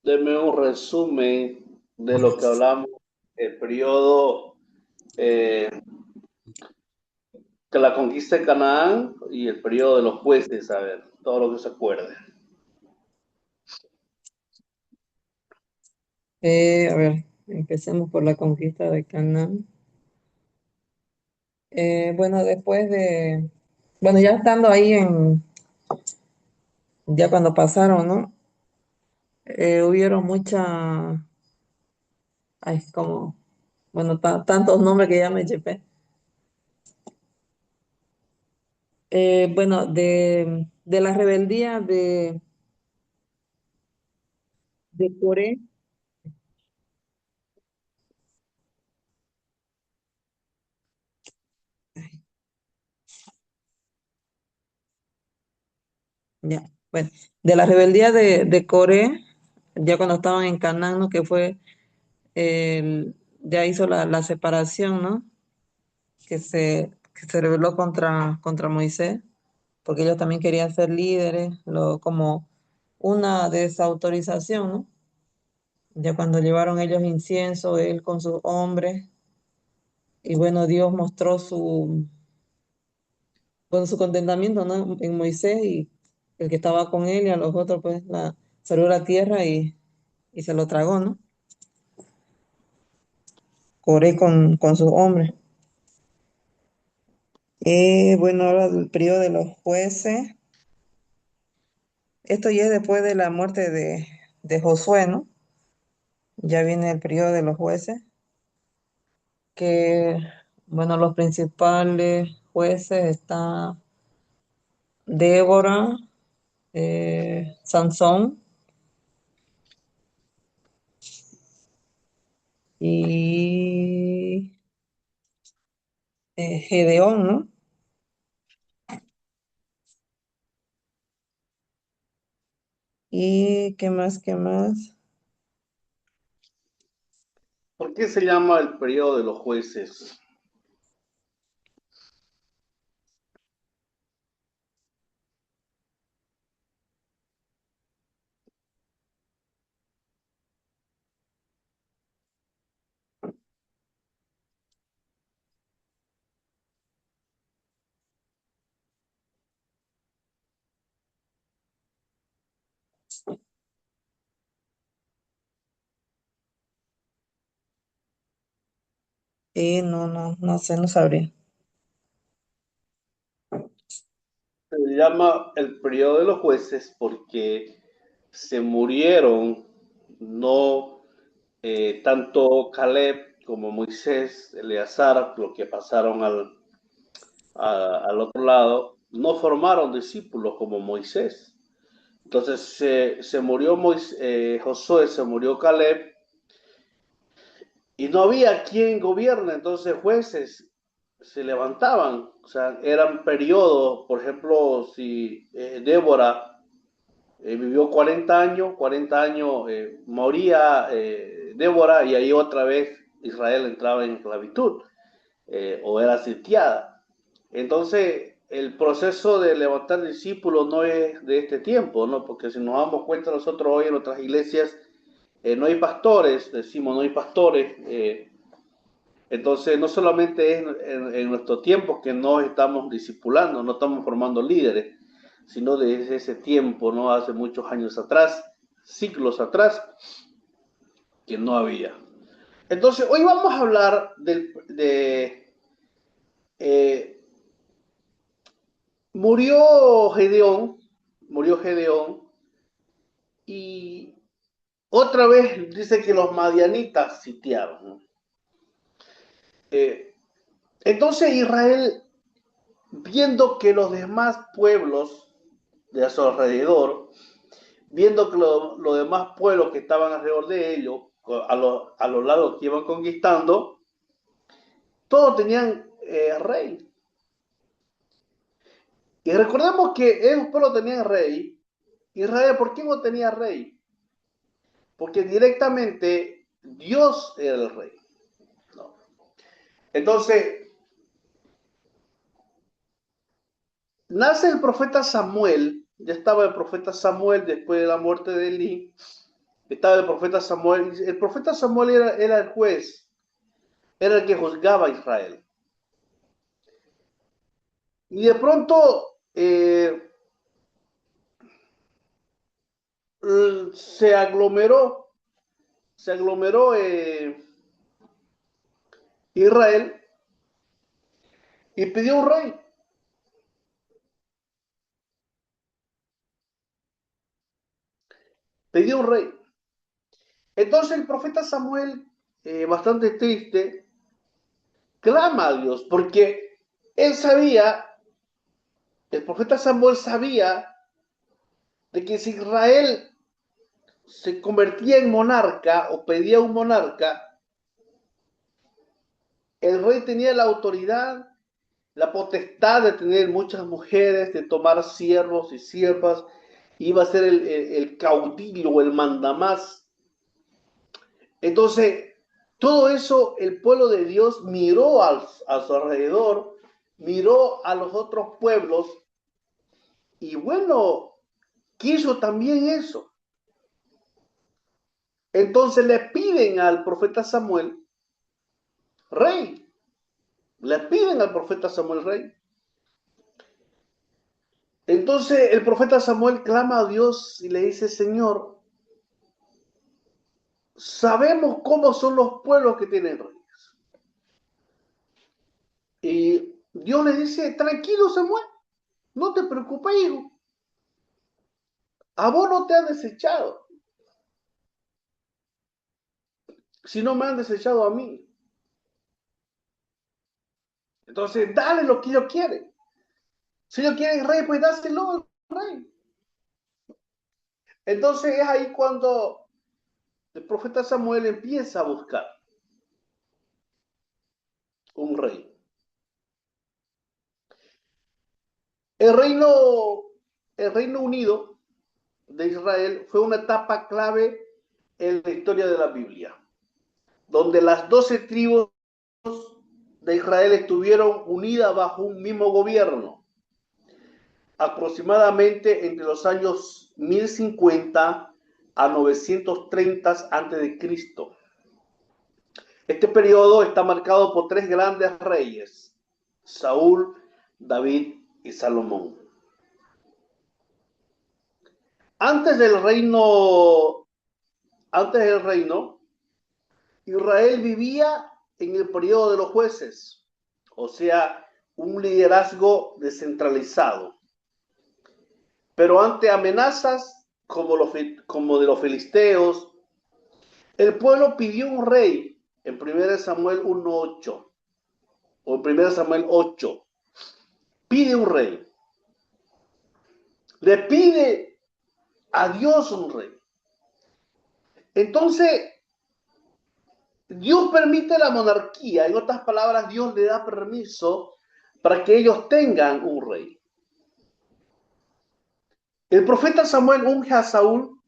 Deme un resumen de lo que hablamos, el periodo eh, que la conquista de Canaán y el periodo de los jueces, a ver, todo lo que se acuerde. A ver, empecemos por la conquista de Canaán. Bueno, bueno, ya estando ahí ya cuando pasaron, ¿no? Hubieron como, bueno, tantos nombres que ya me chepé. Bueno, de la rebeldía de Coré, ya, bueno, de la rebeldía de Coré, ya cuando estaban en Canaán, ¿no? Que fue, ya hizo la separación, ¿no? Que se rebeló contra Moisés, porque ellos también querían ser líderes, como una desautorización, ¿no? Ya cuando llevaron ellos incienso, él con sus hombres, y bueno, Dios mostró su contentamiento, ¿no? En Moisés y el que estaba con él y a los otros, pues, salió la tierra y se lo tragó, ¿no? Coré con sus hombres. Bueno, ahora el periodo de los jueces. Esto ya es después de la muerte de Josué, ¿no? Ya viene el periodo de los jueces, que, bueno, los principales jueces están Débora, Sansón y Gedeón, ¿no? ¿Y qué más, qué más? ¿Por qué se llama el periodo de los jueces? No sé, no sabría. Se llama el periodo de los jueces porque se murieron no tanto Caleb como Moisés, Eleazar, los que pasaron al otro lado, no formaron discípulos como Moisés. Entonces se murió Josué, se murió Caleb, y no había quien gobierne, entonces jueces se levantaban, o sea, eran periodos, por ejemplo, si Débora vivió 40 años moría Débora y ahí otra vez Israel entraba en esclavitud o era sitiada. Entonces, el proceso de levantar discípulos no es de este tiempo, ¿no? Porque si nos damos cuenta nosotros hoy en otras iglesias, no hay pastores, decimos no hay pastores. Entonces, no solamente es en nuestro tiempo que no estamos discipulando, no estamos formando líderes, sino desde ese tiempo, ¿no? Hace muchos años atrás, siglos atrás, que no había. Entonces, hoy vamos a hablar eh, murió Gedeón, y otra vez dice que los madianitas sitiaron, ¿no? Eh, entonces Israel, viendo que los demás pueblos de a su alrededor, viendo que los demás pueblos que estaban alrededor de ellos, a los lados que iban conquistando, todos tenían rey. Y recordemos que esos pueblos tenían rey. Israel, ¿por qué no tenía rey? Porque directamente Dios era el rey, ¿no? Entonces, nace el profeta Samuel, ya estaba el profeta Samuel después de la muerte de Elí, estaba el profeta Samuel. El profeta Samuel era el juez, era el que juzgaba a Israel. Y de pronto se aglomeró Israel y pidió un rey. Pidió un rey. Entonces el profeta Samuel, bastante triste, clama a Dios porque él sabía, el profeta Samuel sabía de que si Israel se convertía en monarca o pedía un monarca, el rey tenía la autoridad, la potestad de tener muchas mujeres, de tomar siervos y siervas, iba a ser el caudillo o el mandamás. Entonces, todo eso el pueblo de Dios miró a su alrededor, miró a los otros pueblos y bueno, quiso también eso. Entonces le piden al profeta Samuel, rey, le piden al profeta Samuel, rey. Entonces el profeta Samuel clama a Dios y le dice, Señor, sabemos cómo son los pueblos que tienen reyes. Y Dios le dice, tranquilo Samuel, no te preocupes, hijo. A vos no te han desechado, sino me han desechado a mí. Entonces, dale lo que ellos quieren. Si ellos quieren rey, pues dáselo al rey. Entonces es ahí cuando el profeta Samuel empieza a buscar un rey. El reino, el Reino Unido de Israel fue una etapa clave en la historia de la Biblia, donde las 12 tribus de Israel estuvieron unidas bajo un mismo gobierno, aproximadamente entre los años 1050 a 930 a.C. Este periodo está marcado por tres grandes reyes, Saúl, David y Salomón. Antes del reino, antes del reino, Israel vivía en el periodo de los jueces, o sea, un liderazgo descentralizado. Pero ante amenazas como de los filisteos, el pueblo pidió un rey en 1 Samuel 1:8 o en 1 Samuel 8. Pide un rey. Le pide a Dios un rey. Entonces, Dios permite la monarquía. En otras palabras, Dios le da permiso para que ellos tengan un rey. El profeta Samuel unge a Saúl.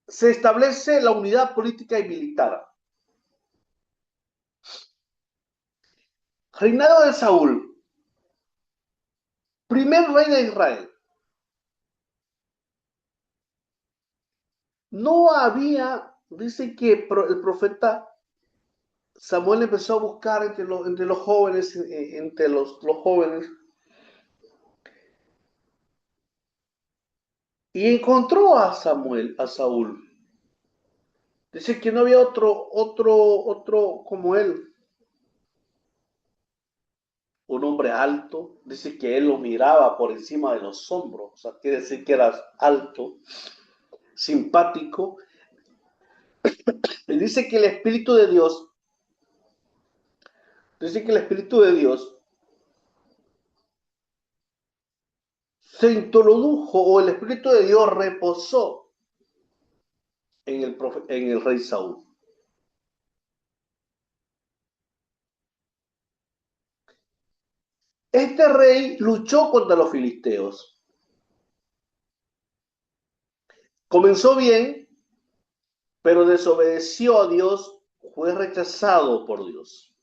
Se establece la unidad política y militar. Reinado de Saúl, primer rey de Israel. No había, dice que el profeta Samuel empezó a buscar entre los jóvenes, entre los jóvenes, y encontró a Saúl. Dice que no había otro como él, un hombre alto. Dice que él lo miraba por encima de los hombros, o sea, quiere decir que era alto, simpático. Y dice que el Espíritu de Dios se introdujo, o el Espíritu de Dios reposó en el rey Saúl. Este rey luchó contra los filisteos. Comenzó bien, pero desobedeció a Dios, fue rechazado por Dios.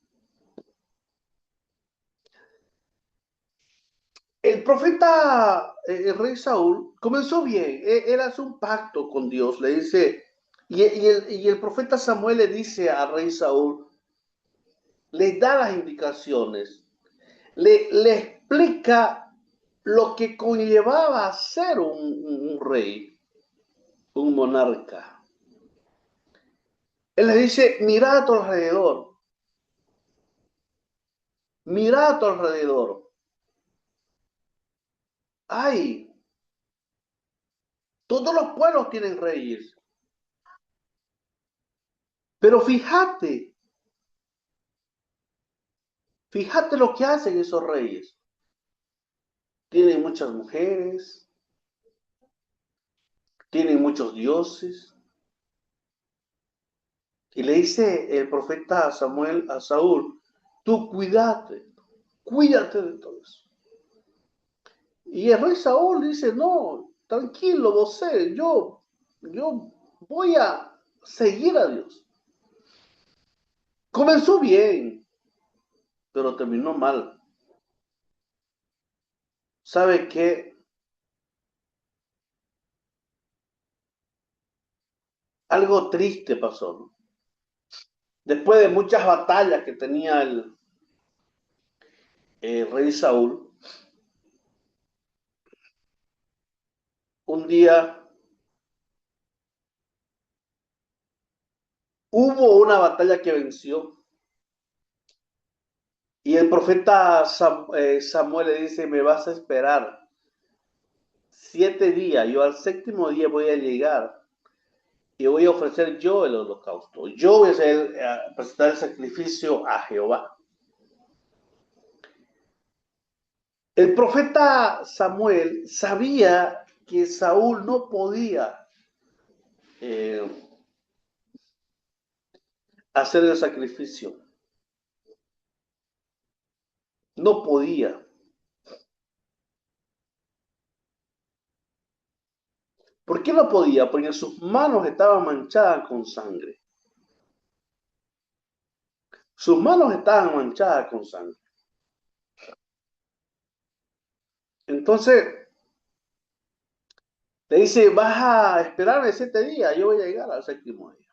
El profeta, el rey Saúl, comenzó bien. Él hace un pacto con Dios. Le dice, y el profeta Samuel le dice al rey Saúl, le da las indicaciones, le explica lo que conllevaba ser un rey, un monarca. Él le dice, mira a tu alrededor, mira a tu alrededor. Ay, todos los pueblos tienen reyes, pero fíjate lo que hacen esos reyes. Tienen muchas mujeres, tienen muchos dioses. Y le dice el profeta Samuel a Saúl, tú cuídate de todo eso. Y el rey Saúl dice, no, tranquilo, vos yo voy a seguir a Dios. Comenzó bien, pero terminó mal. ¿Sabe qué? Algo triste pasó, ¿no? Después de muchas batallas que tenía el rey Saúl, un día hubo una batalla que venció y el profeta Samuel le dice, me vas a esperar 7 días, yo al séptimo día voy a llegar y voy a ofrecer yo el holocausto. Yo voy a presentar el sacrificio a Jehová. El profeta Samuel sabía que Saúl no podía eh, hacer el sacrificio. No podía. ¿Por qué no podía? Porque sus manos estaban manchadas con sangre. Sus manos estaban manchadas con sangre. Entonces, le dice, vas a esperarme 7 días, yo voy a llegar al séptimo día.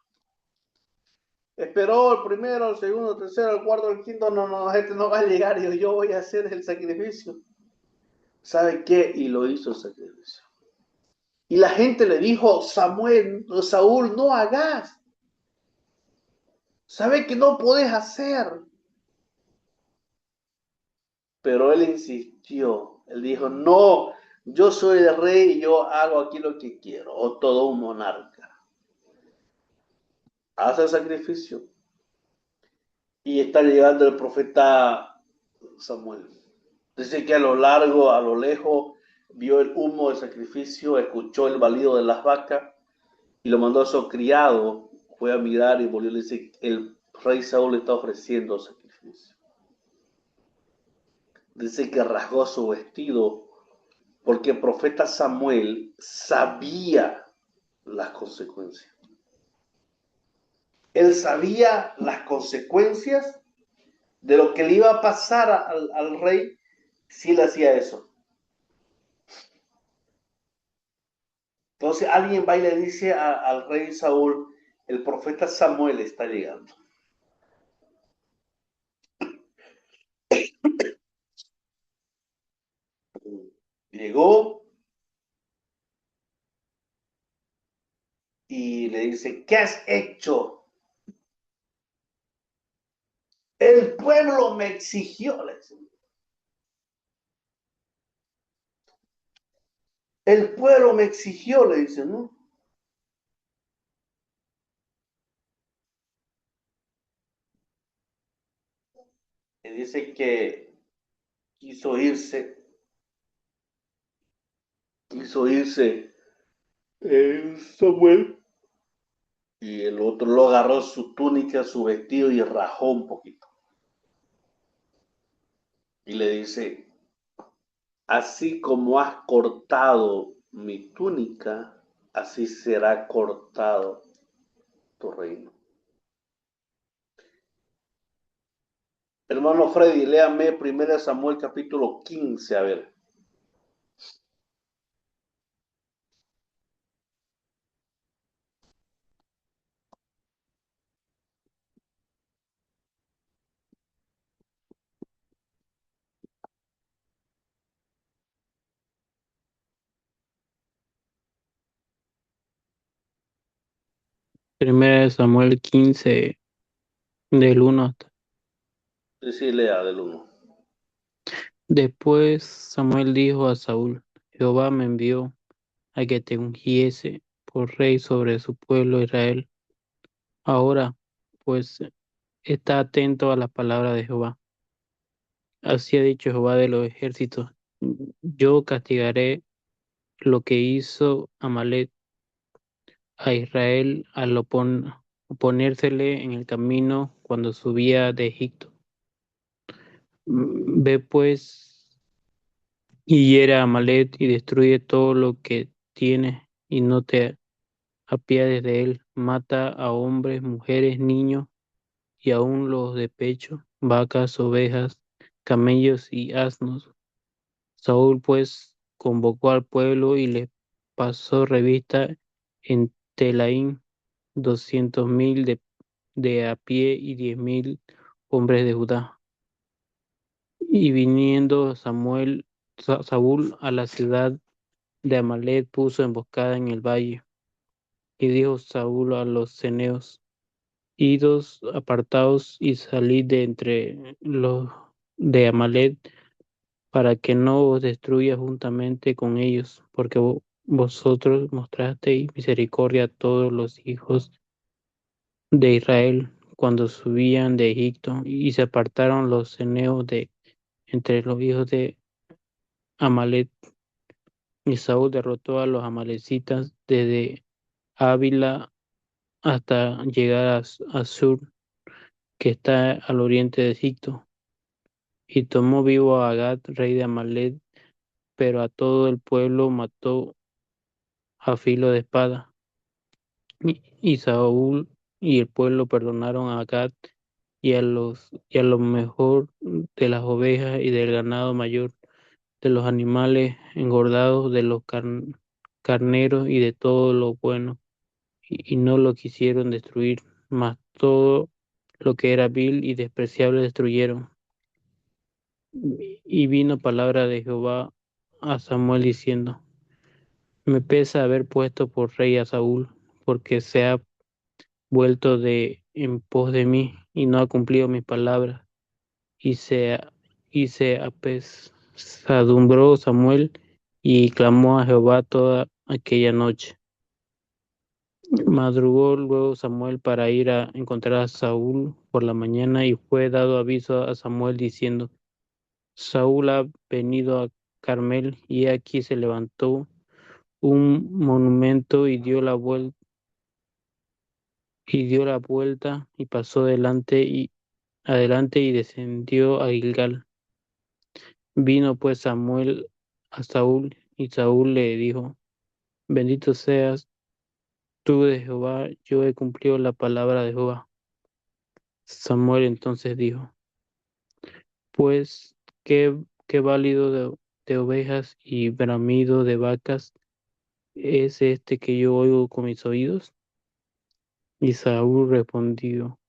Esperó el primero, el segundo, el tercero, el cuarto, el quinto, no, este no va a llegar, yo voy a hacer el sacrificio. ¿Sabe qué? Y lo hizo el sacrificio. Y la gente le dijo, Saúl, no hagas. ¿Sabe que no puedes hacer? Pero él insistió. Él dijo, no, yo soy el rey y yo hago aquí lo que quiero. O todo un monarca. Hace el sacrificio. Y está llegando el profeta Samuel. Dice que a lo largo, a lo lejos, vio el humo del sacrificio, escuchó el balido de las vacas y lo mandó a su criado. Fue a mirar y volvió y le dice, el rey Saúl le está ofreciendo sacrificio. Dice que rasgó su vestido porque el profeta Samuel sabía las consecuencias. Él sabía las consecuencias de lo que le iba a pasar al rey si él hacía eso. Entonces alguien va y le dice al rey Saúl, el profeta Samuel está llegando. Llegó y le dice, ¿qué has hecho? El pueblo me exigió, le dice. El pueblo me exigió, le dice, ¿no? Le dice que quiso irse, Samuel, y el otro lo agarró su túnica, su vestido y rajó un poquito. Y le dice, así como has cortado mi túnica, así será cortado tu reino. Hermano Freddy, léame 1 Samuel capítulo 15, a ver. Primera de Samuel 15 del 1 hasta. Sí, sí, lea del uno. Después Samuel dijo a Saúl, Jehová me envió a que te ungiese por rey sobre su pueblo Israel. Ahora, pues, está atento a la palabra de Jehová. Así ha dicho Jehová de los ejércitos. Yo castigaré lo que hizo Amalek a Israel al oponérsele en el camino cuando subía de Egipto. Ve pues y hiere a Amalek y destruye todo lo que tiene y no te apiades de él. Mata a hombres, mujeres, niños y aun los de pecho, vacas, ovejas, camellos y asnos. Saúl pues convocó al pueblo y le pasó revista en Telaín 200,000 de a pie y 10,000 hombres de Judá. Y viniendo Saúl a la ciudad de Amalek puso emboscada en el valle. Y dijo Saúl a los ceneos, idos apartaos y salid de entre los de Amalek para que no os destruya juntamente con ellos, porque vosotros mostrasteis misericordia a todos los hijos de Israel cuando subían de Egipto, y se apartaron los ceneos de entre los hijos de Amalek. Y Saúl derrotó a los amalecitas desde Ávila hasta llegar a Sur, que está al oriente de Egipto, y tomó vivo a Agag, rey de Amalek, pero a todo el pueblo mató a filo de espada. Y Saúl y el pueblo perdonaron a Agag y a lo mejor de las ovejas y del ganado mayor, de los animales engordados, de los carneros y de todo lo bueno, y no lo quisieron destruir, mas todo lo que era vil y despreciable destruyeron. Y vino palabra de Jehová a Samuel diciendo, me pesa haber puesto por rey a Saúl, porque se ha vuelto de en pos de mí y no ha cumplido mis palabras. Y se apesadumbró Samuel y clamó a Jehová toda aquella noche. Madrugó luego Samuel para ir a encontrar a Saúl por la mañana, y fue dado aviso a Samuel diciendo, Saúl ha venido a Carmel, y aquí se levantó un monumento y dio la vuelta y pasó adelante y descendió a Gilgal. Vino pues Samuel a Saúl, y Saúl le dijo, bendito seas tú de Jehová, yo he cumplido la palabra de Jehová. Samuel entonces dijo, pues qué válido de ovejas y bramido de vacas es este que yo oigo con mis oídos. Y Saúl respondió,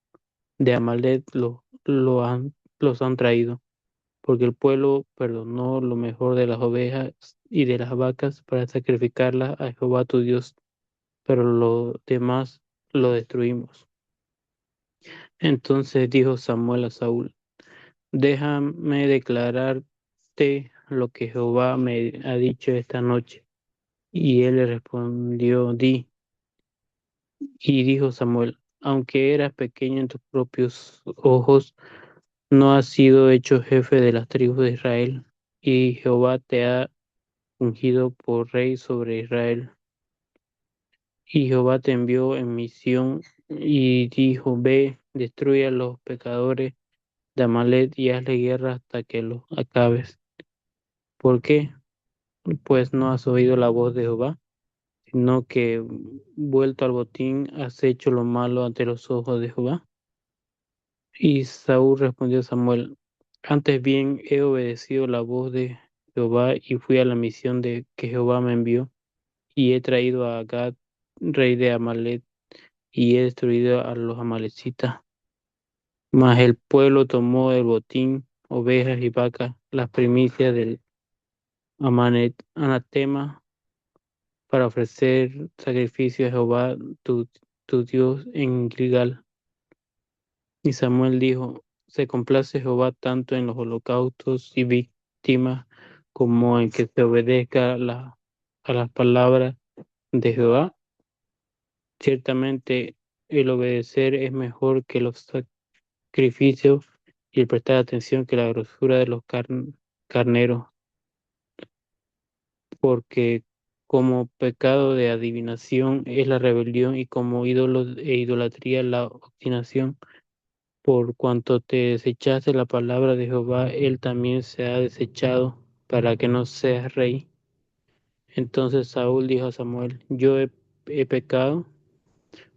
de Amalek los han traído, porque el pueblo perdonó lo mejor de las ovejas y de las vacas para sacrificarlas a Jehová tu Dios, pero lo demás lo destruimos. Entonces dijo Samuel a Saúl, déjame declararte lo que Jehová me ha dicho esta noche. Y él le respondió, di. Y dijo Samuel, aunque eras pequeño en tus propios ojos, no has sido hecho jefe de las tribus de Israel, y Jehová te ha ungido por rey sobre Israel. Y Jehová te envió en misión y dijo, ve, destruye a los pecadores de Amalek y hazle guerra hasta que los acabes. ¿Por qué? Pues no has oído la voz de Jehová, sino que vuelto al botín has hecho lo malo ante los ojos de Jehová. Y Saúl respondió a Samuel, antes bien he obedecido la voz de Jehová y fui a la misión de que Jehová me envió, y he traído a Agag, rey de Amalek, y he destruido a los amalecitas. Mas el pueblo tomó el botín, ovejas y vacas, las primicias del anatema, para ofrecer sacrificio a Jehová tu Dios en Gilgal. Y Samuel dijo, se complace Jehová tanto en los holocaustos y víctimas como en que se obedezca a las palabras de Jehová. Ciertamente el obedecer es mejor que los sacrificios y el prestar atención que la grosura de los carneros, porque como pecado de adivinación es la rebelión y como ídolo e idolatría la obstinación. Por cuanto te desechaste la palabra de Jehová, él también se ha desechado para que no seas rey. Entonces Saúl dijo a Samuel, he pecado,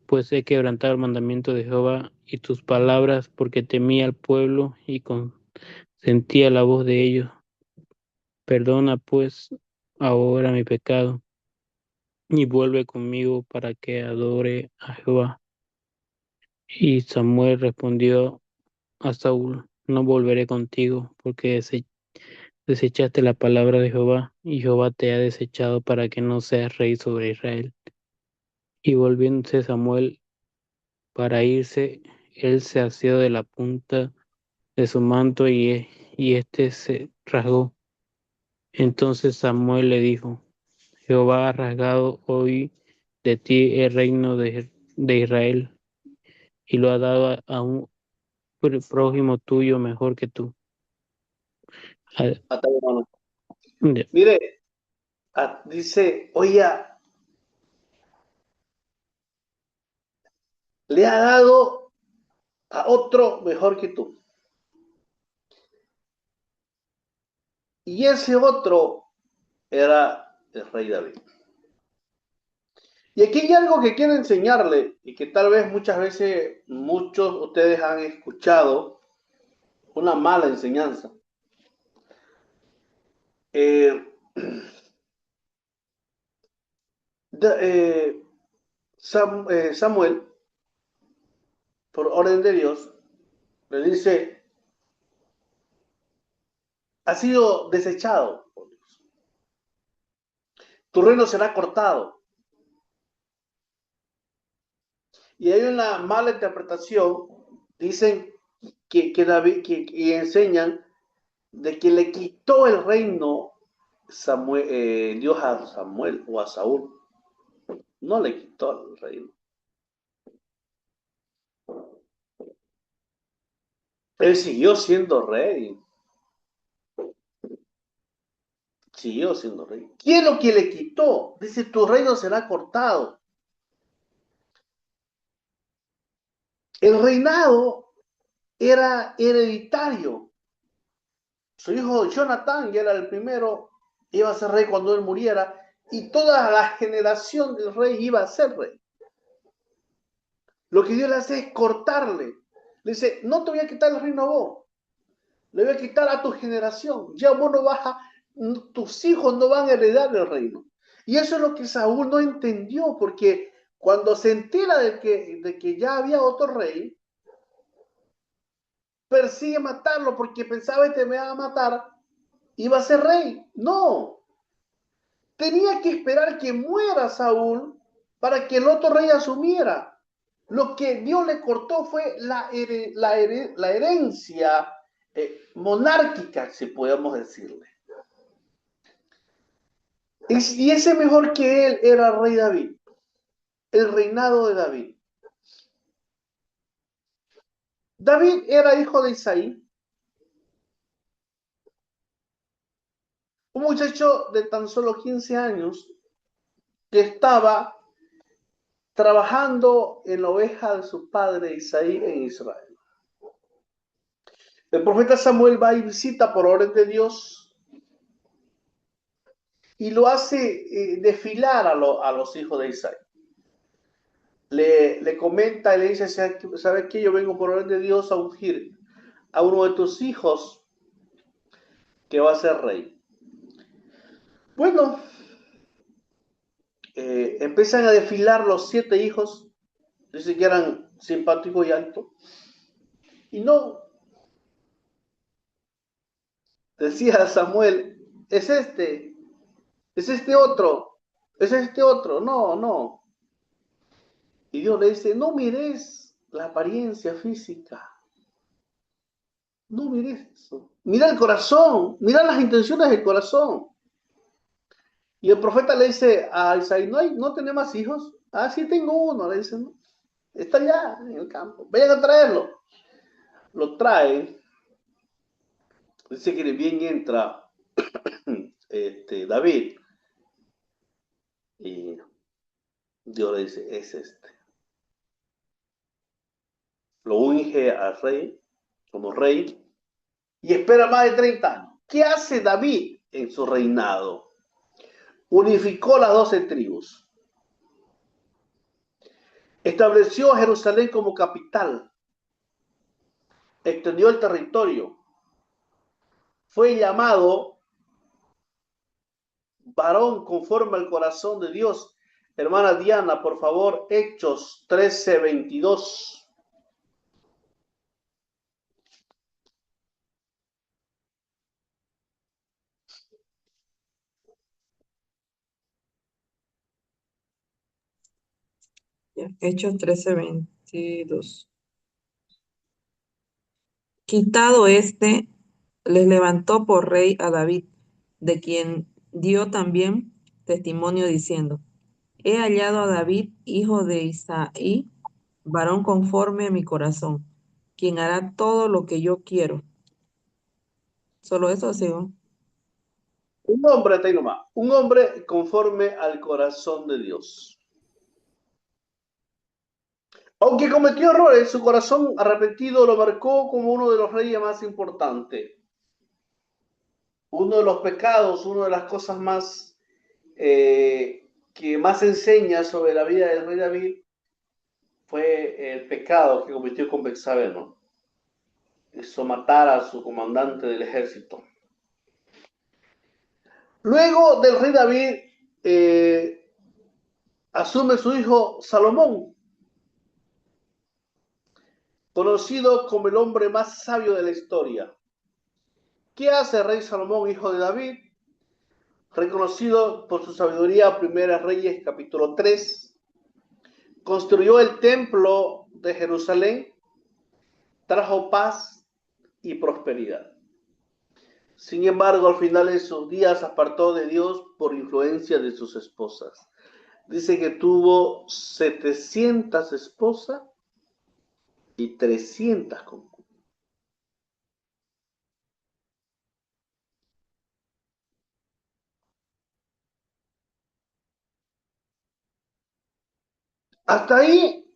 pues he quebrantado el mandamiento de Jehová y tus palabras, porque temí al pueblo y consentía la voz de ellos. Perdona pues ahora mi pecado y vuelve conmigo para que adore a Jehová. Y Samuel respondió a Saúl, no volveré contigo, porque desechaste la palabra de Jehová, y Jehová te ha desechado para que no seas rey sobre Israel. Y volviéndose Samuel para irse, él se asió de la punta de su manto y éste se rasgó. Entonces Samuel le dijo, Jehová ha rasgado hoy de ti el reino de Israel, y lo ha dado a un prójimo tuyo mejor que tú. Hasta ahí, hermano. Ya. Mire, dice, oye, le ha dado a otro mejor que tú. Y ese otro era el rey David. Y aquí hay algo que quiero enseñarle y que tal vez muchas veces muchos de ustedes han escuchado, una mala enseñanza. Eh, de- Samuel, por orden de Dios, le dice, ha sido desechado, tu reino será cortado. Y hay una mala interpretación, dicen que David, que enseñan de que le quitó el reino Dios a Samuel o a Saúl. No le quitó el reino. Él siguió siendo rey. Siguió siendo rey. ¿Quién es lo que le quitó? Dice, tu reino será cortado. El reinado era hereditario. Su hijo Jonatán, ya era el primero, iba a ser rey cuando él muriera, y toda la generación del rey iba a ser rey. Lo que Dios le hace es cortarle. Le dice, no te voy a quitar el reino a vos, le voy a quitar a tu generación. Ya vos no vas a, tus hijos no van a heredar el reino. Y eso es lo que Saúl no entendió, porque cuando se entera de que ya había otro rey, persigue matarlo porque pensaba que me iba a matar, iba a ser rey. No, tenía que esperar que muera Saúl para que el otro rey asumiera. Lo que Dios le cortó fue la herencia monárquica, si podemos decirle. Y ese mejor que él era el rey David, el reinado de David. David era hijo de Isaí, un muchacho de tan solo 15 años que estaba trabajando en la oveja de su padre Isaí en Israel. El profeta Samuel va y visita por orden de Dios y lo hace desfilar a los hijos de Isaí. Le comenta y le dice, ¿sabes qué? Yo vengo por orden de Dios a ungir a uno de tus hijos que va a ser rey. Bueno, empiezan a desfilar los 7 hijos, dice que eran simpáticos y altos, y no, decía Samuel, es este otro, no, no. Y Dios le dice, no mires la apariencia física, no mires eso. Mira el corazón, mira las intenciones del corazón. Y el profeta le dice a Isaí, no tiene más hijos. Ah, sí tengo uno, le dice, no, está allá en el campo, vayan a traerlo. Lo trae, dice que bien entra David y Dios le dice, es este. Lo unge al rey, como rey, y espera más de 30 años. ¿Qué hace David en su reinado? Unificó las 12 tribus, estableció a Jerusalén como capital, extendió el territorio, fue llamado varón conforme al corazón de Dios. Hermana Diana, por favor, Hechos 13:22. Hechos 13:22. Quitado este, les levantó por rey a David, de quien dio también testimonio diciendo, he hallado a David, hijo de Isaí, varón conforme a mi corazón, quien hará todo lo que yo quiero. Solo eso, sí. Un hombre, está ahí nomás, un hombre conforme al corazón de Dios. Aunque cometió errores, su corazón arrepentido lo marcó como uno de los reyes más importantes. Uno de los pecados, una de las cosas más que más enseña sobre la vida del rey David fue el pecado que cometió con Betsabé, ¿no? Hizo matar a su comandante del ejército. Luego del rey David asume su hijo Salomón, conocido como el hombre más sabio de la historia. ¿Qué hace el rey Salomón, hijo de David? Reconocido por su sabiduría, Primera Reyes, capítulo 3, construyó el templo de Jerusalén, trajo paz y prosperidad. Sin embargo, al final de sus días apartó de Dios por influencia de sus esposas. Dice que tuvo 700 esposas y 300 concubinas. Hasta ahí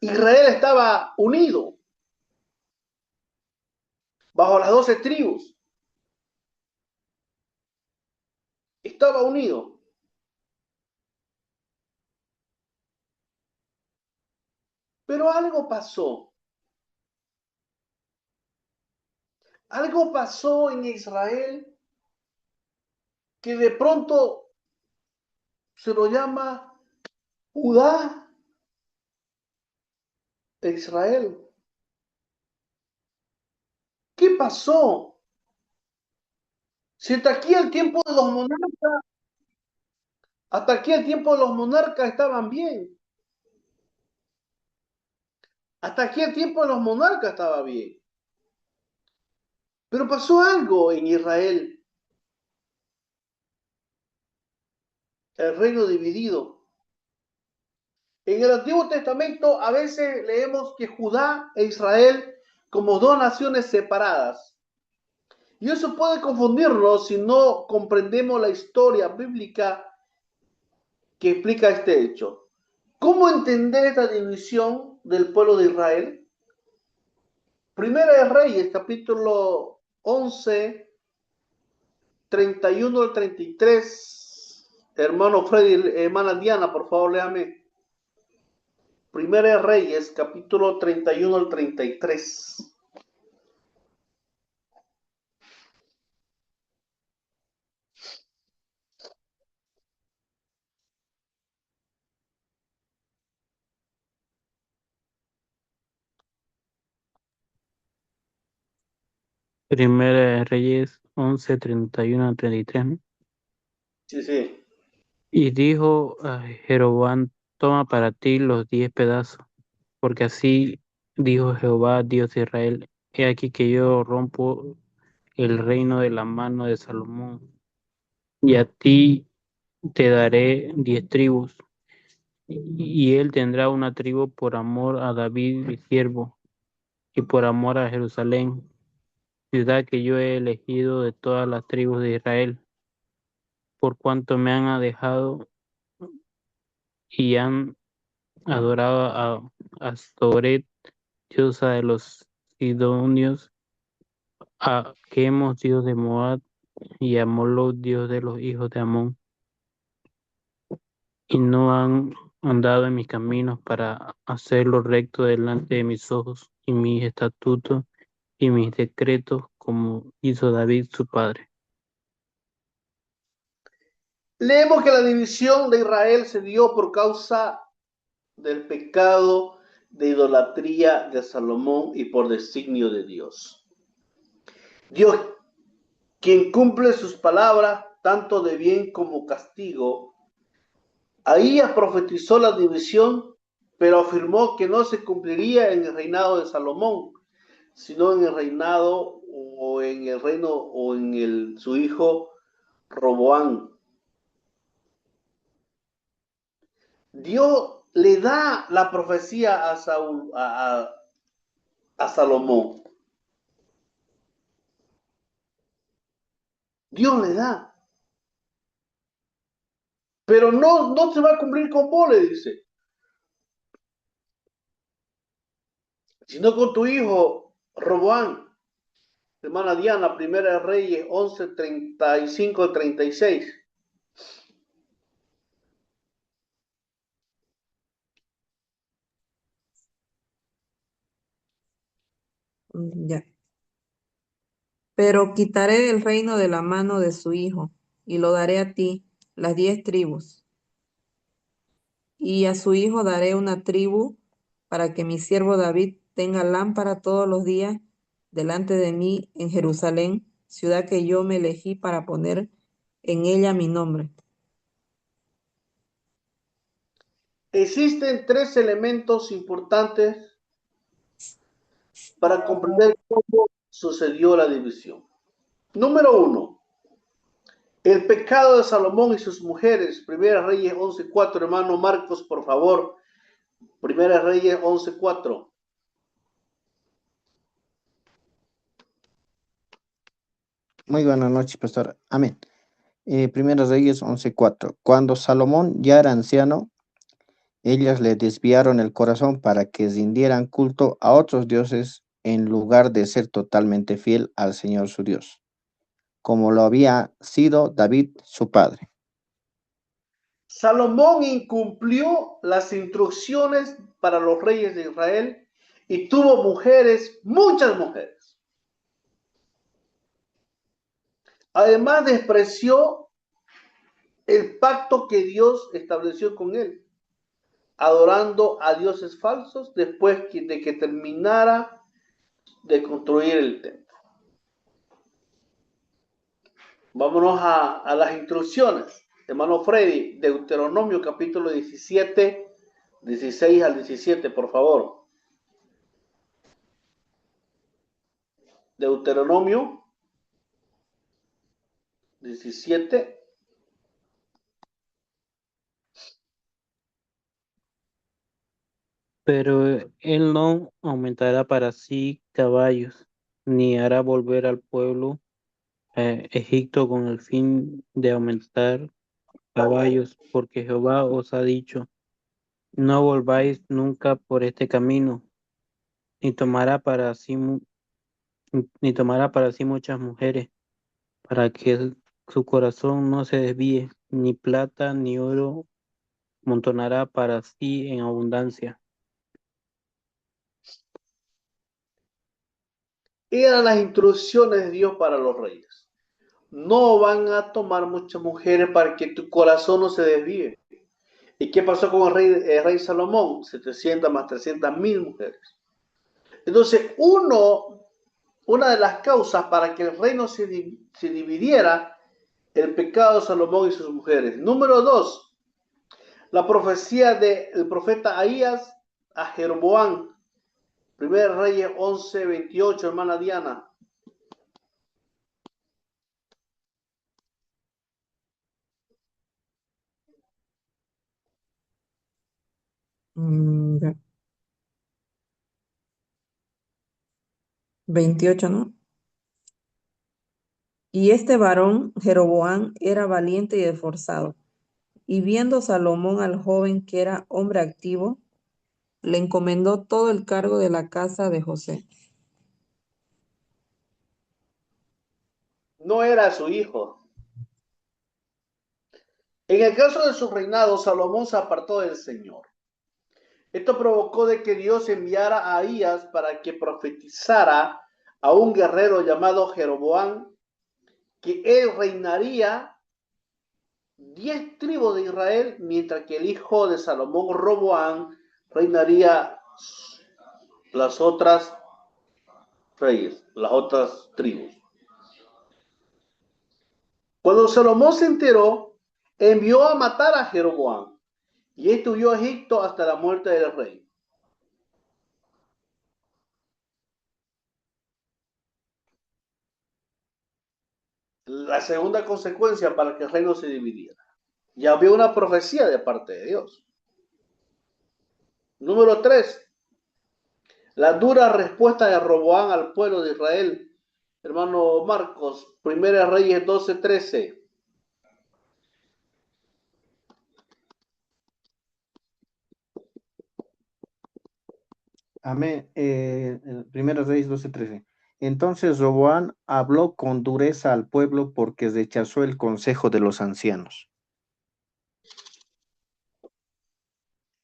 Israel estaba unido bajo las 12 tribus. Estaba unido. Pero algo pasó. Algo pasó en Israel que de pronto se lo llama Judá e Israel. ¿Qué pasó? Si hasta aquí el tiempo de los monarcas, hasta aquí el tiempo de los monarcas estaban bien. Hasta aquí el tiempo de los monarcas estaba bien. Pero pasó algo en Israel, el reino dividido. En el Antiguo Testamento a veces leemos que Judá e Israel como dos naciones separadas. Y eso puede confundirnos si no comprendemos la historia bíblica que explica este hecho. ¿Cómo entender esta división del pueblo de Israel? Primera de Reyes, capítulo 11, 31 al 33. Hermano Freddy, hermana Diana, por favor, léame. Primera de Reyes, capítulo 31 al 33. Primera de Reyes 11, 31 a 33, ¿no? Sí, sí. Y dijo a Jeroboam toma para ti los 10 pedazos, porque así dijo Jehová, Dios de Israel, he aquí que yo rompo el reino de la mano de Salomón, y a ti te daré 10 tribus, y él tendrá una tribu por amor a David mi siervo, y por amor a Jerusalén, ciudad que yo he elegido de todas las tribus de Israel, por cuanto me han dejado y han adorado a Astoret, diosa de los Sidonios, a Chemos, dios de Moab, y a Moloch, dios de los hijos de Amón, y no han andado en mis caminos para hacer lo recto delante de mis ojos, y mis estatutos y mis decretos, como hizo David su padre. Leemos que la división de Israel se dio por causa del pecado de idolatría de Salomón y por designio de Dios. Dios, quien cumple sus palabras, tanto de bien como castigo, Ahías profetizó la división, pero afirmó que no se cumpliría en el reinado de Salomón, sino en el reinado o en el reino o en su hijo Roboán. Dios le da la profecía a Salomón. Dios le da. Pero no se va a cumplir con vos, le dice, sino con tu hijo Roboán. Hermana Diana, Primera de Reyes 11, 35, 36. Ya. Pero quitaré el reino de la mano de su hijo, y lo daré a ti, las 10 tribus. Y a su hijo daré una tribu, para que mi siervo David tenga lámpara todos los días delante de mí en Jerusalén, ciudad que yo me elegí para poner en ella mi nombre. Existen tres elementos importantes para comprender cómo sucedió la división. Número uno, el pecado de Salomón y sus mujeres. Primera Reyes 11:4, hermano Marcos, por favor. Primera Reyes 11:4. Muy buenas noches, pastor. Amén. Primera Reyes 11:4. Cuando Salomón ya era anciano, ellas le desviaron el corazón para que rindieran culto a otros dioses en lugar de ser totalmente fiel al Señor su Dios, como lo había sido David su padre. Salomón incumplió las instrucciones para los reyes de Israel y tuvo mujeres, muchas mujeres. Además, despreció el pacto que Dios estableció con él, adorando a dioses falsos después de que terminara de construir el templo. Vámonos a las instrucciones. Hermano Freddy, Deuteronomio capítulo 17, 16 al 17, por favor. Deuteronomio 17. Pero él no aumentará para sí caballos, ni hará volver al pueblo Egipto con el fin de aumentar caballos, porque Jehová os ha dicho, no volváis nunca por este camino, ni tomará para sí, ni tomará para sí muchas mujeres, para que su corazón no se desvíe, ni plata ni oro montonará para sí en abundancia. Eran las instrucciones de Dios para los reyes. No van a tomar muchas mujeres para que tu corazón no se desvíe. ¿Y qué pasó con el rey Salomón? 700 más 300.000 mujeres. Entonces, una de las causas para que el reino se dividiera, el pecado de Salomón y sus mujeres. Número dos, La profecía del profeta Ahías a Jeroboam. 1 Reyes 11:28, hermana Diana. Ya. 28, ¿no? Y este varón, Jeroboam, era valiente y esforzado. Y viendo Salomón al joven que era hombre activo, le encomendó todo el cargo de la casa de José. No era su hijo. En el caso de su reinado, Salomón se apartó del Señor. Esto provocó de que Dios enviara a Ahías para que profetizara a un guerrero llamado Jeroboam, que él reinaría 10 tribus de Israel, mientras que el hijo de Salomón, Roboam, reinaría las otras reyes, las otras tribus. Cuando Salomón se enteró, envió a matar a Jeroboam, y este huyó a Egipto hasta la muerte del rey. La segunda consecuencia para que el reino se dividiera. Ya había una profecía de parte de Dios. Número 3. La dura respuesta de Roboam al pueblo de Israel. Hermano Marcos, 1 Reyes 12:13. Amén. Primero Reyes 12:13. Entonces Roboam habló con dureza al pueblo porque rechazó el consejo de los ancianos.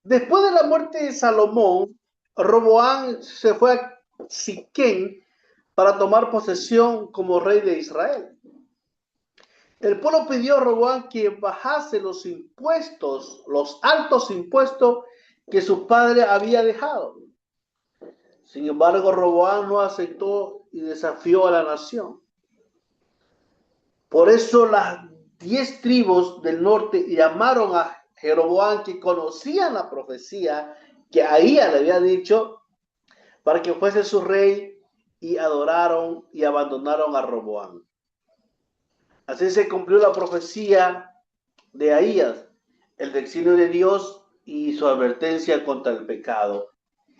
Después de la muerte de Salomón, Roboam se fue a Siquén para tomar posesión como rey de Israel. El pueblo pidió a Roboam que bajase los impuestos, los altos impuestos que su padre había dejado. Sin embargo, Roboam no aceptó y desafió a la nación. Por eso las 10 tribus del norte llamaron a Jeroboam, que conocían la profecía que Ahías le había dicho, para que fuese su rey, y adoraron y abandonaron a Roboam. Así se cumplió la profecía de Ahías, el designio de Dios y su advertencia contra el pecado.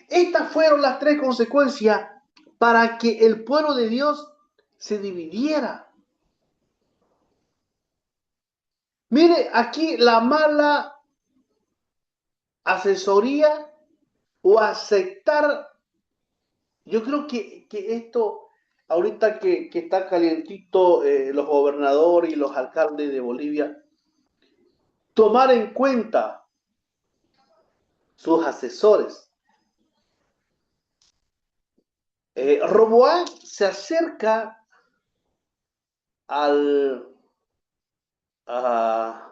Estas fueron las 3 consecuencias para que el pueblo de Dios se dividiera. Mire, aquí la mala asesoría o aceptar. Yo creo que esto, ahorita que está calientito, los gobernadores y los alcaldes de Bolivia, tomar en cuenta sus asesores. Roboam se acerca al, a,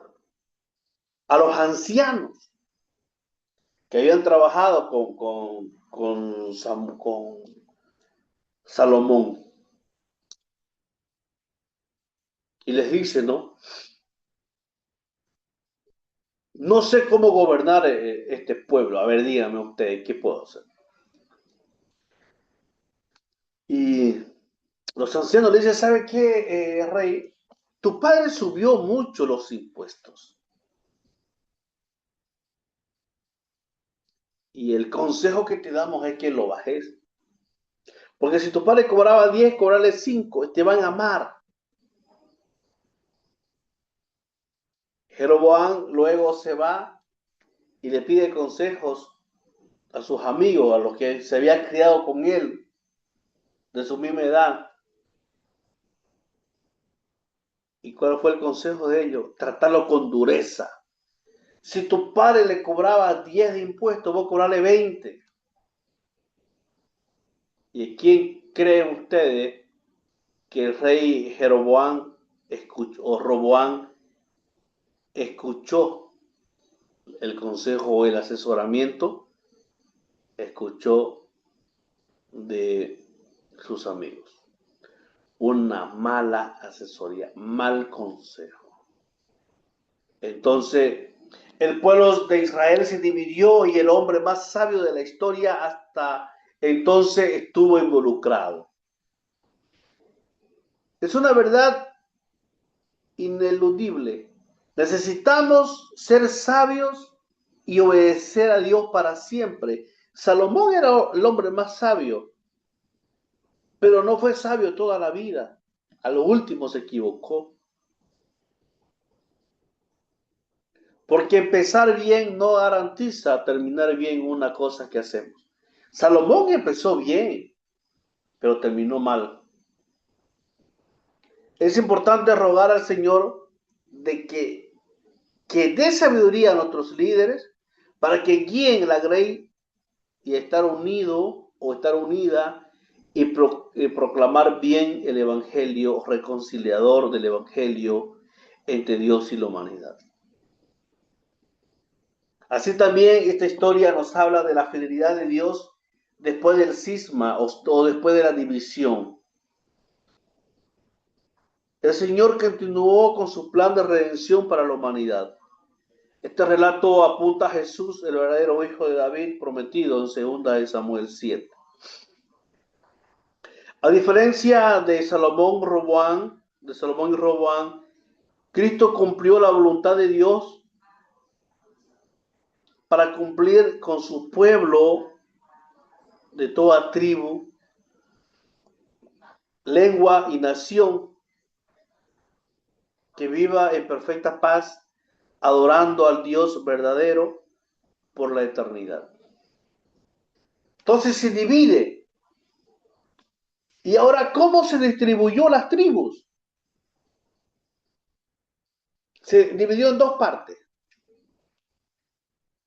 a los ancianos que habían trabajado con Salomón, y les dice, ¿no? No sé cómo gobernar este pueblo. A ver, díganme ustedes, ¿qué puedo hacer? Y los ancianos le dicen, ¿sabe qué, rey? Tu padre subió mucho los impuestos. Y el consejo que te damos es que lo bajes. Porque si tu padre cobraba 10, cobrarle 5, te van a amar. Jeroboam luego se va y le pide consejos a sus amigos, a los que se había criado con él, de su misma edad. ¿Y cuál fue el consejo de ellos? Tratarlo con dureza. Si tu padre le cobraba 10 de impuestos, vos cobrarle 20. ¿Y quién creen ustedes que el rey Jeroboam escuchó, o Roboam escuchó el consejo o el asesoramiento? Escuchó de sus amigos. Una mala asesoría, mal consejo. Entonces, El pueblo de Israel se dividió y el hombre más sabio de la historia hasta entonces estuvo involucrado. Es una verdad ineludible. Necesitamos ser sabios y obedecer a Dios para siempre. Salomón era el hombre más sabio, pero no fue sabio toda la vida. A lo último se equivocó. Porque empezar bien no garantiza terminar bien una cosa que hacemos. Salomón empezó bien, pero terminó mal. Es importante rogar al Señor de que dé sabiduría a nuestros líderes para que guíen la grey y estar unido o estar unida y proclamar bien el evangelio reconciliador del evangelio entre Dios y la humanidad. Así también esta historia nos habla de la fidelidad de Dios después del cisma o después de la división. El Señor continuó con su plan de redención para la humanidad. Este relato apunta a Jesús, el verdadero hijo de David, prometido en 2 de Samuel 7. A diferencia de Salomón y Roboam, Cristo cumplió la voluntad de Dios para cumplir con su pueblo de toda tribu, lengua y nación, que viva en perfecta paz, adorando al Dios verdadero por la eternidad. Entonces se divide. ¿Y ahora cómo se distribuyó las tribus? Se dividió en dos partes.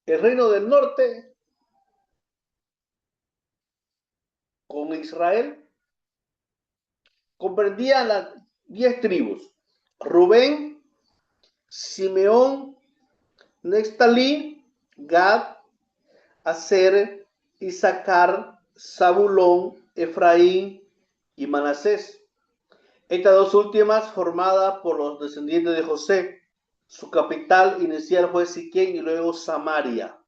El reino del norte con Israel comprendía las 10 tribus: Rubén, Simeón, Neftalí, Gad, Aser, Isaacar, Zabulón, Efraín y Manasés. Estas dos últimas formadas por los descendientes de José. Su capital inicial fue Siquén y luego Samaria.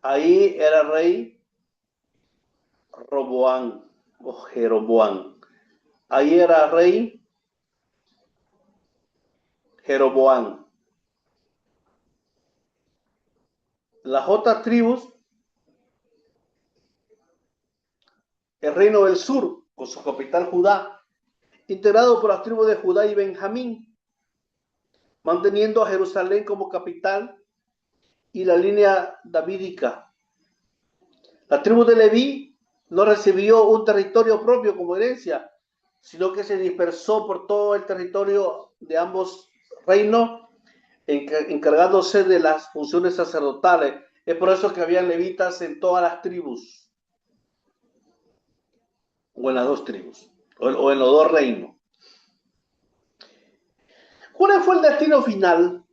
Ahí era rey Roboam o Jeroboam. Ahí era rey Jeroboam. Las otras tribus, el reino del sur, con su capital Judá, integrado por las tribus de Judá y Benjamín, manteniendo a Jerusalén como capital y la línea davídica. La tribu de Leví no recibió un territorio propio como herencia, sino que se dispersó por todo el territorio de ambos reinos, encargándose de las funciones sacerdotales. Es por eso que había levitas en todas las tribus, o en las dos tribus, o en los dos reinos. ¿Cuál fue el destino final?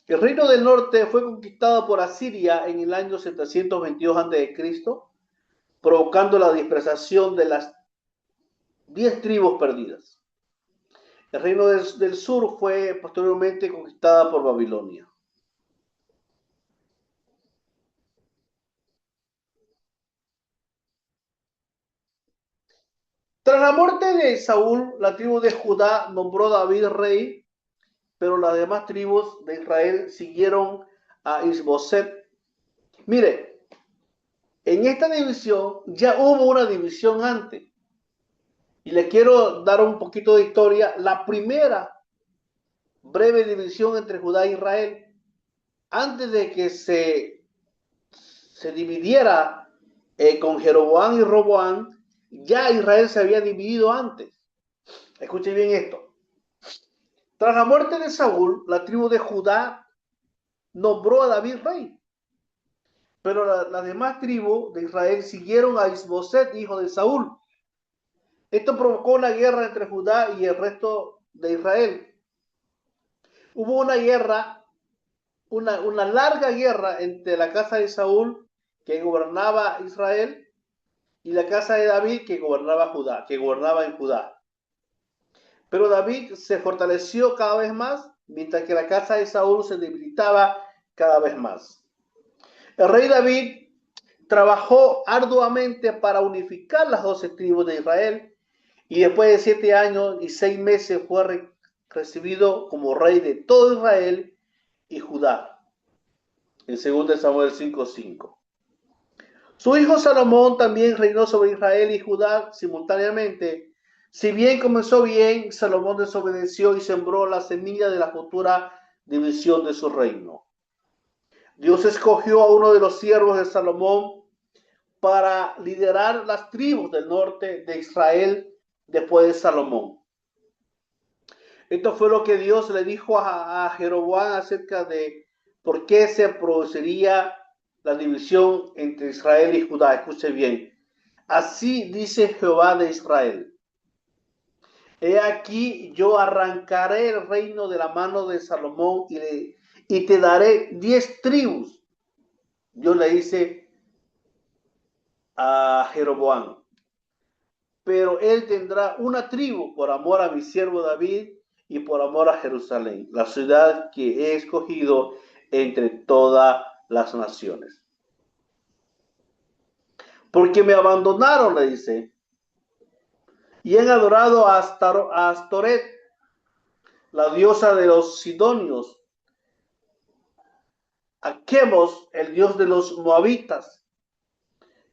El reino del norte fue conquistado por Asiria en el año 722 a.C., provocando la dispersación de las 10 tribus perdidas. El reino del sur fue posteriormente conquistada por Babilonia. Tras la muerte de Saúl, la tribu de Judá nombró a David rey, pero las demás tribus de Israel siguieron a Isboset. Mire, en esta división ya hubo una división antes. Y le quiero dar un poquito de historia. La primera breve división entre Judá e Israel, antes de que se dividiera con Jeroboam y Roboam, ya Israel se había dividido antes. Escuche bien esto. Tras la muerte de Saúl, la tribu de Judá nombró a David rey. Pero las demás tribus de Israel siguieron a Isboset, hijo de Saúl. Esto provocó una guerra entre Judá y el resto de Israel. Hubo una guerra, una larga guerra entre la casa de Saúl, que gobernaba Israel, y la casa de David, que gobernaba en Judá. Pero David se fortaleció cada vez más mientras que la casa de Saúl se debilitaba cada vez más. El rey David trabajó arduamente para unificar las 12 tribus de Israel y después de 7 años y 6 meses fue recibido como rey de todo Israel y Judá. En 2 Samuel 5:5. Su hijo Salomón también reinó sobre Israel y Judá simultáneamente. Si bien comenzó bien, Salomón desobedeció y sembró la semilla de la futura división de su reino. Dios escogió a uno de los siervos de Salomón para liderar las tribus del norte de Israel después de Salomón. Esto fue lo que Dios le dijo a Jeroboam acerca de por qué se produciría la división entre Israel y Judá. Escuche bien. Así dice Jehová de Israel: he aquí, yo arrancaré el reino de la mano de Salomón y te daré 10 tribus. Dios le dice a Jeroboam, pero él tendrá una tribu por amor a mi siervo David y por amor a Jerusalén, la ciudad que he escogido entre todas las naciones. Porque me abandonaron, le dice, y han adorado a Astoret, la diosa de los sidonios, a Chemos, el dios de los moabitas,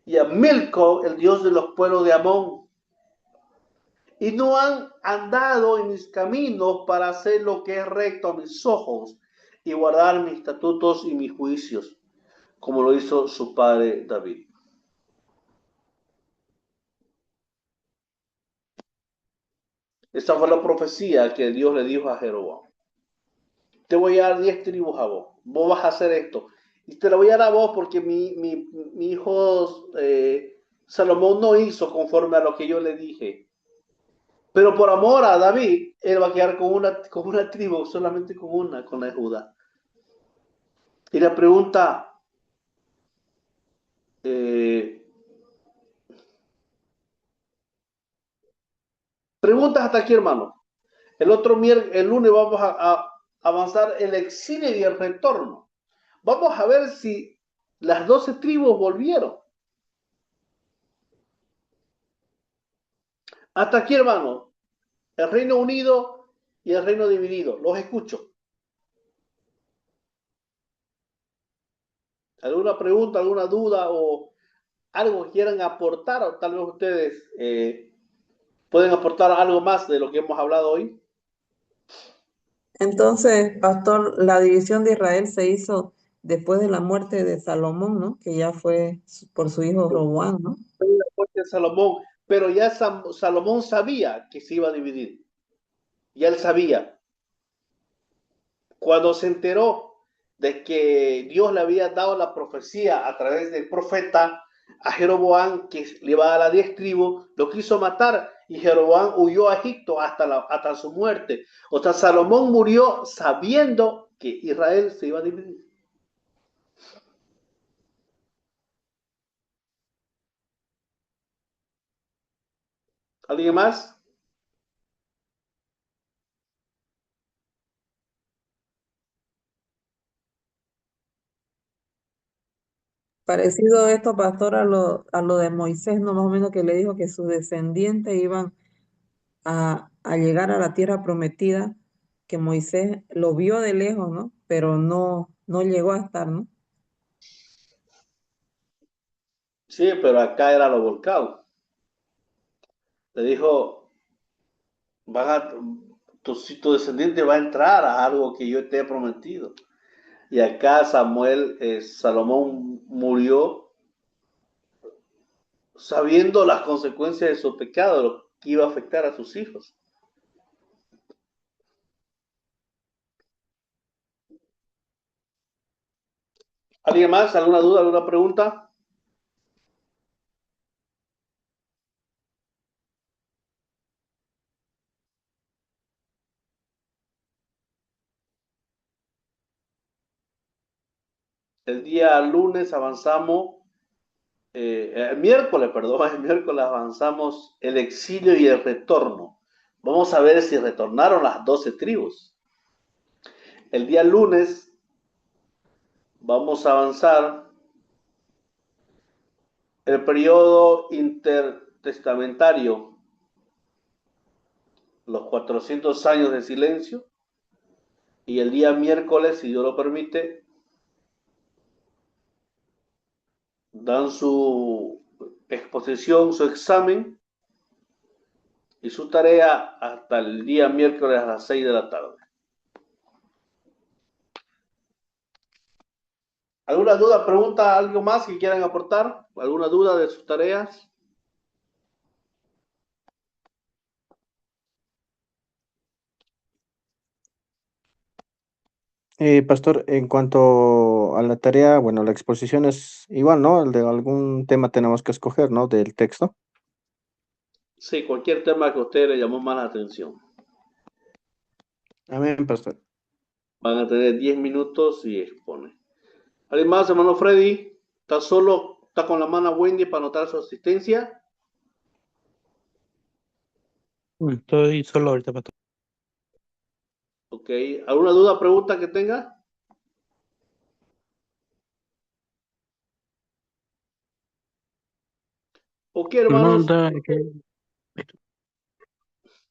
y a Milco, el dios de los pueblos de Amón. Y no han andado en mis caminos para hacer lo que es recto a mis ojos y guardar mis estatutos y mis juicios, como lo hizo su padre David. Esa fue la profecía que Dios le dijo a Jeroboam. Te voy a dar 10 tribus a vos. Vos vas a hacer esto. Y te la voy a dar a vos porque mi hijo Salomón no hizo conforme a lo que yo le dije. Pero por amor a David, él va a quedar con una tribu, solamente con la de Judá. Y la pregunta, preguntas hasta aquí, hermano. El lunes vamos a avanzar el exilio y el retorno. Vamos a ver si las 12 tribus volvieron. Hasta aquí, hermano. El Reino Unido y el Reino Dividido. Los escucho. ¿Alguna pregunta, alguna duda o algo que quieran aportar? O tal vez ustedes pueden aportar algo más de lo que hemos hablado hoy. Entonces, pastor, la división de Israel se hizo después de la muerte de Salomón, ¿no? Que ya fue por su hijo Roboam, ¿no? La muerte de Salomón, pero ya Salomón sabía que se iba a dividir. Ya él sabía. Cuando se enteró de que Dios le había dado la profecía a través del profeta a Jeroboam, que le iba a dar las 10 tribus, lo quiso matar y Jeroboam huyó a Egipto hasta su muerte. O sea, Salomón murió sabiendo que Israel se iba a dividir. ¿Alguien más? Parecido esto, pastor, a lo de Moisés, ¿no? Más o menos que le dijo que sus descendientes iban a llegar a la tierra prometida, que Moisés lo vio de lejos, ¿no? Pero no llegó a estar, ¿no? Sí, pero acá era lo volcado. Le dijo, tu descendiente va a entrar a algo que yo te he prometido. Y acá Salomón murió sabiendo las consecuencias de su pecado, lo que iba a afectar a sus hijos. ¿Alguien más? ¿Alguna duda? ¿Alguna pregunta? El día lunes avanzamos, el miércoles, perdón, el miércoles avanzamos el exilio y el retorno. Vamos a ver si retornaron las 12 tribus. El día lunes vamos a avanzar el periodo intertestamentario, los 400 años de silencio, y el día miércoles, si Dios lo permite, dan su exposición, su examen y su tarea hasta el día miércoles a las 6 de la tarde. ¿Alguna duda, pregunta, algo más que quieran aportar? ¿Alguna duda de sus tareas? Pastor, en cuanto a la tarea, bueno, la exposición es igual, ¿no? El de algún tema tenemos que escoger, ¿no? Del texto. Sí, cualquier tema que a usted le llamó más la atención. Amén, pastor. Van a tener 10 minutos y expone. ¿Alguien más, hermano Freddy? ¿Está solo? ¿Está con la mano Wendy para anotar su asistencia? Estoy solo ahorita, pastor. Ok. ¿Alguna duda, pregunta que tenga? Ok, No, hermanos.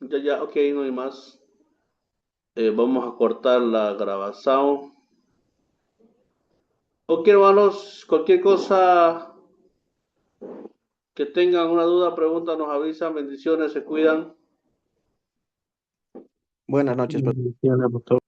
Ya, ok, no hay más. Vamos a cortar la grabación. Ok, hermanos, cualquier cosa que tengan una duda, pregunta, nos avisan. Bendiciones, se cuidan. Buenas noches, pastor. Bendiciones, pastor.